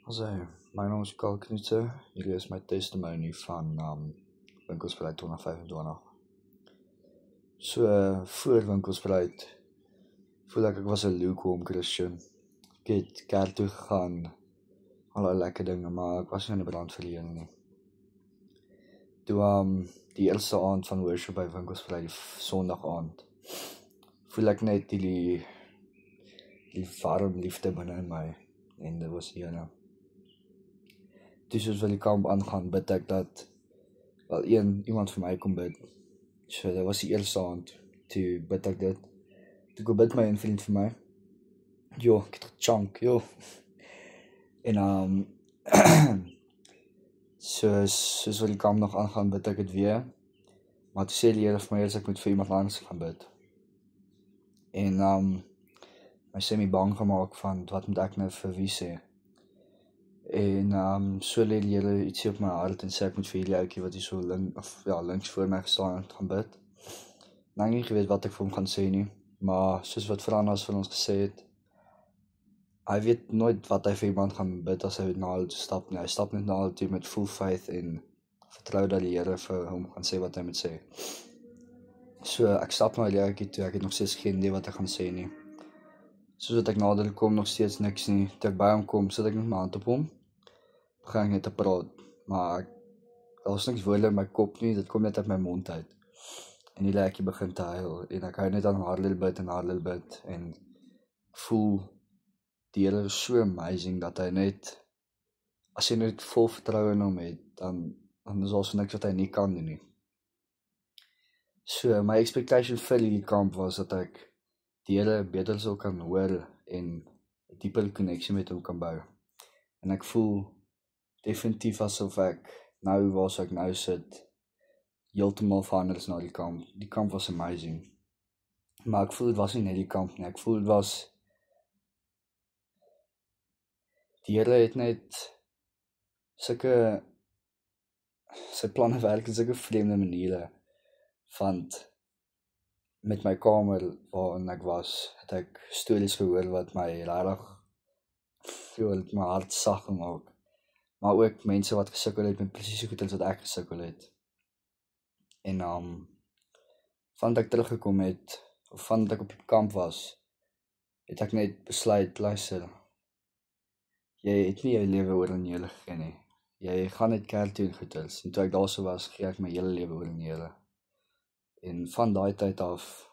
Also, my naam is Karl Knutse. Hierdie is my testimony van Winkelsbeleid 2025. So, voor Winkelsbeleid voel ek was 'n lukewarm Christian. Ek het kerk toe gegaan, allerlei lekker dinge, maar ek was nie in die brand verleen nie. Toe die eerste aand van worship by Winkelsbeleid, die Sondag aand, voel ek net die warm liefde binne in my, en dit was ene. Toe soos wil die kamp aangaan, bid ek dat wel iemand vir my kom bid. So dit was die eerste aand, toe bid ek dit. Toe kom bid my een vriend vir my. Ek het gechunk, En soos wil die kamp nog aangaan, bid ek dit weer. Maar toe sê die Here vir my, ek moet vir iemand anders gaan bid. En my sê my bang gemaak van, wat moet ek nou vir wie sê? En so lê die Here ietsie op my hart en sê ek moet vir hierdie ouetjie wat hier so links voor my gestaan het gaan bid. En ek het nie geweet wat ek vir hom gaan sê nie, maar soos wat Frans van ons gesê het, hy weet nooit wat hy vir iemand gaan bid as hy na hulle toe stap nie. Hy stap net na hulle toe met full faith en vertrou dat die Here vir hom gaan sê wat hy moet sê. So ek stap na die ouetjie toe, ek het nog steeds geen idee wat hy gaan sê nie. Soos wat ek nader kom, nog steeds niks nie. Toe ek by hom kom, sit ek met my hand op hom, begin ek net te praat, maar daar was niks woorde in my kop nie, dit kom net uit my mond uit. En die lekkie begin te huil, en ek hou net aan hardel bid, en ek voel, die Here is so amazing, dat hy net, as jy net vol vertroue in hom het, dan is daar so niks wat hy nie kan doen nie. So, my expectation vir die kamp was, dat ek die Here beter sal kan hoor, en 'n dieper connectie met hom kan bou. En ek voel, definitief asof ek, nou waar ek nou sit, heeltemal verander is na die kamp. Die kamp was amazing. Maar ek voel dit was nie net die kamp nie. Ek voel dit was, die Here het net sy planne werk in sulke vreemde maniere, want met my kamer waarin ek was, het ek stories gehoor wat my regtig, het my hart sag gemaak. Maar ook mense wat gesukkel het met presies so goed as wat ek gesukkel het. En vandat ek teruggekom het, of vandat ek op die kamp was, het ek net besluit, luister, jy het nie jou lewe oor in die Here gegee nie. Jy gaan net kerk toe en goeders. En toe ek daar so was, gee ek my hele lewe oor in die Here. En van daai tyd af,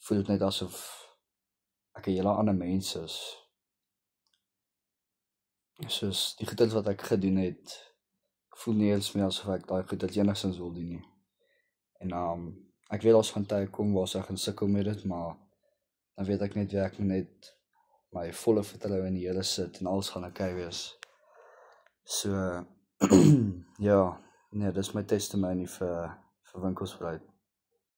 voel dit net asof ek 'n hele ander mens is. Soos die goeders wat ek gedoen het, ek voel nie eens meer asof ek daai goeders enigstens wil doen nie. En ek weet ons gaan tye kom waar ek gaan sukkel met dit, maar dan weet ek net wie ek net my volle vertroue in die Here sit en alles gaan oukei wees. So, dis my testimony vir Winkelsbeleid.